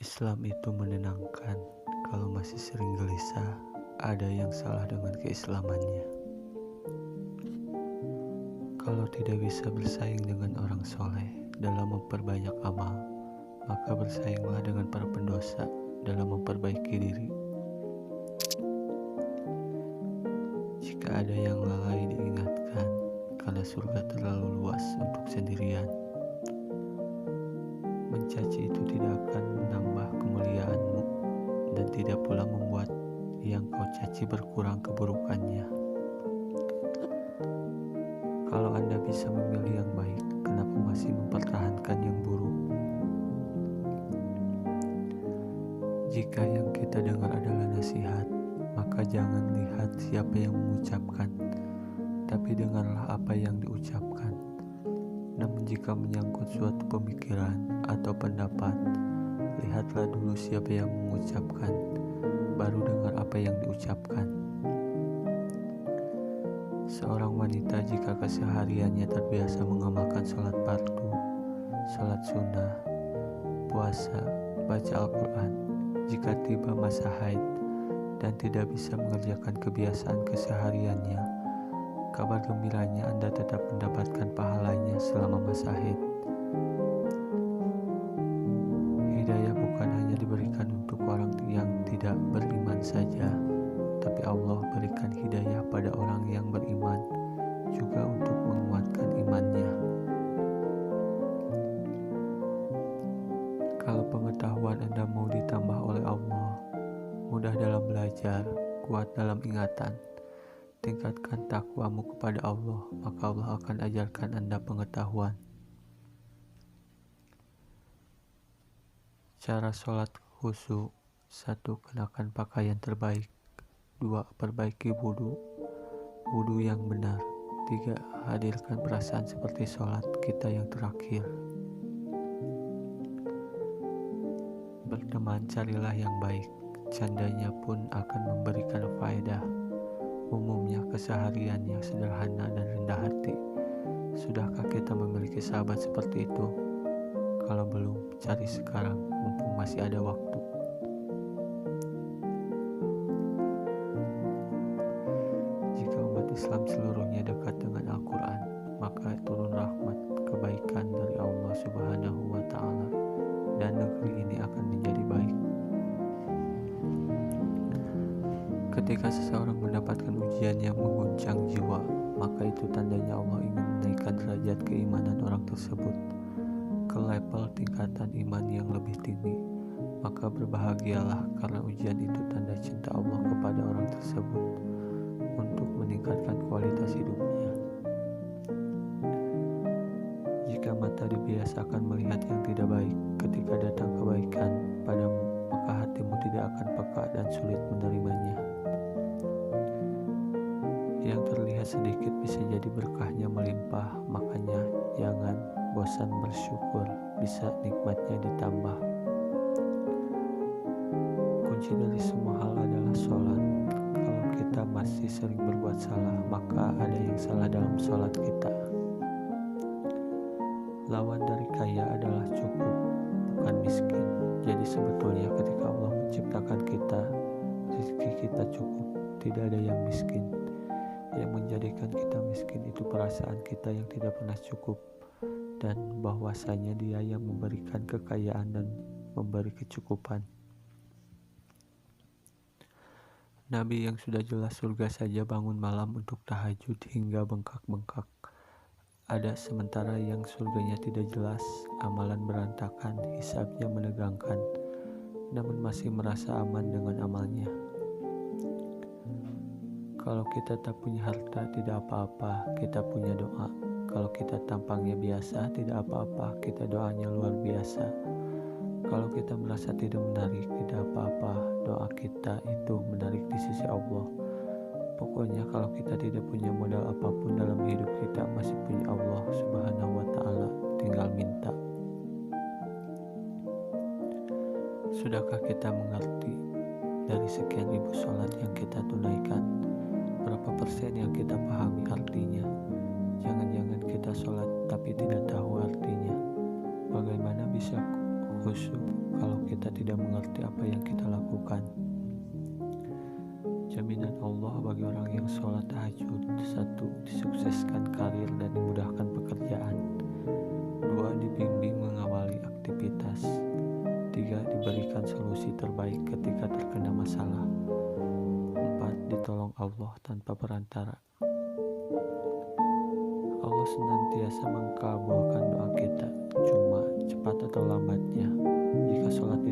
Islam itu menenangkan. Kalau masih sering gelisah, ada yang salah dengan keislamannya. Kalau tidak bisa bersaing dengan orang soleh dalam memperbanyak amal, maka bersainglah dengan para pendosa dalam memperbaiki diri. Jika ada yang lalai diingatkan, karena surga terlalu luas untuk sendirian. Mencaci itu tidak akan menambah kemuliaanmu dan tidak pula membuat yang kau caci berkurang keburukannya. Kalau Anda bisa memilih yang baik, kenapa masih mempertahankan yang buruk? Jika yang kita dengar adalah nasihat, maka jangan lihat siapa yang mengucapkan, tapi dengarlah apa yang diucapkan. Namun jika menyangkut suatu pemikiran atau pendapat, lihatlah dulu siapa yang mengucapkan, baru dengar apa yang diucapkan. Seorang wanita jika kesehariannya terbiasa mengamalkan sholat fardu, sholat sunnah, puasa, baca Al-Quran, jika tiba masa haid dan tidak bisa mengerjakan kebiasaan kesehariannya, kabar gembiranya Anda tetap mendapatkan pahalanya selama masa haid. Hidayah bukan hanya diberikan untuk orang yang tidak beriman saja, tapi Allah berikan hidayah pada orang yang beriman juga untuk menguatkan imannya. Kalau pengetahuan Anda mau ditambah oleh Allah, mudah dalam belajar, kuat dalam ingatan, tingkatkan takwamu kepada Allah, maka Allah akan ajarkan Anda pengetahuan. Cara sholat khusyuk: 1. Kenakan pakaian terbaik. 2. Perbaiki wudu yang benar. 3. Hadirkan perasaan seperti sholat kita yang terakhir. Berteman carilah yang baik, candanya pun akan memberikan faedah. Umumnya kesehariannya sederhana dan rendah hati. Sudahkah kita memiliki sahabat seperti itu? Kalau belum, cari sekarang, mumpung masih ada waktu. Jika umat Islam seluruhnya dekat dengan Al-Quran, maka turun rahmat kebaikan dari Allah Subhanahu wa Ta'ala, dan negeri ini akan menjadi baik. Ketika seseorang mendapatkan ujian yang mengguncang jiwa, maka itu tandanya Allah ingin menaikkan derajat keimanan orang tersebut ke level tingkatan iman yang lebih tinggi. Maka berbahagialah, karena ujian itu tanda cinta Allah kepada orang tersebut untuk meningkatkan kualitas hidupnya. Jika mata dibiasakan melihat yang tidak baik, ketika datang kebaikan padamu, maka hatimu tidak akan peka dan sulit menerimanya. Yang terlihat sedikit bisa jadi berkahnya melimpah, makanya jangan bosan bersyukur, bisa nikmatnya ditambah. Kunci dari semua hal adalah sholat. Kalau kita masih sering berbuat salah, maka ada yang salah dalam sholat kita. Lawan dari kaya adalah cukup, bukan miskin. Jadi sebetulnya ketika Allah menciptakan kita, rezeki kita cukup, tidak ada yang miskin. Yang menjadikan kita miskin itu perasaan kita yang tidak pernah cukup, dan bahwasanya Dia yang memberikan kekayaan dan memberi kecukupan. Nabi yang sudah jelas surga saja bangun malam untuk tahajud hingga bengkak-bengkak. Ada sementara yang surganya tidak jelas, amalan berantakan, hisabnya menegangkan, namun masih merasa aman dengan amalnya. Kalau kita tak punya harta, tidak apa-apa, kita punya doa. Kalau kita tampangnya biasa, tidak apa-apa, kita doanya luar biasa. Kalau kita merasa tidak menarik, tidak apa-apa, doa kita itu menarik di sisi Allah. Pokoknya kalau kita tidak punya modal apapun dalam hidup kita, masih punya Allah Subhanahu wa Ta'ala, tinggal minta. Sudahkah kita mengerti dari sekian ribu sholat yang kita tunaikan, berapa persen yang kita pahami artinya? Jangan-jangan kita sholat tapi tidak tahu artinya. Bagaimana bisa khusyuk kalau kita tidak mengerti apa yang kita lakukan. Jaminan Allah bagi orang yang sholat tahajud: 1. Disukseskan karir dan dimudahkan pekerjaan. 2. Dibimbing mengawali aktivitas. 3. Diberikan solusi terbaik ketika terkena masalah. 4. Ditolong Allah tanpa perantara. Allah senantiasa mengabulkan doa kita, cuma cepat atau lambatnya. Jika sholat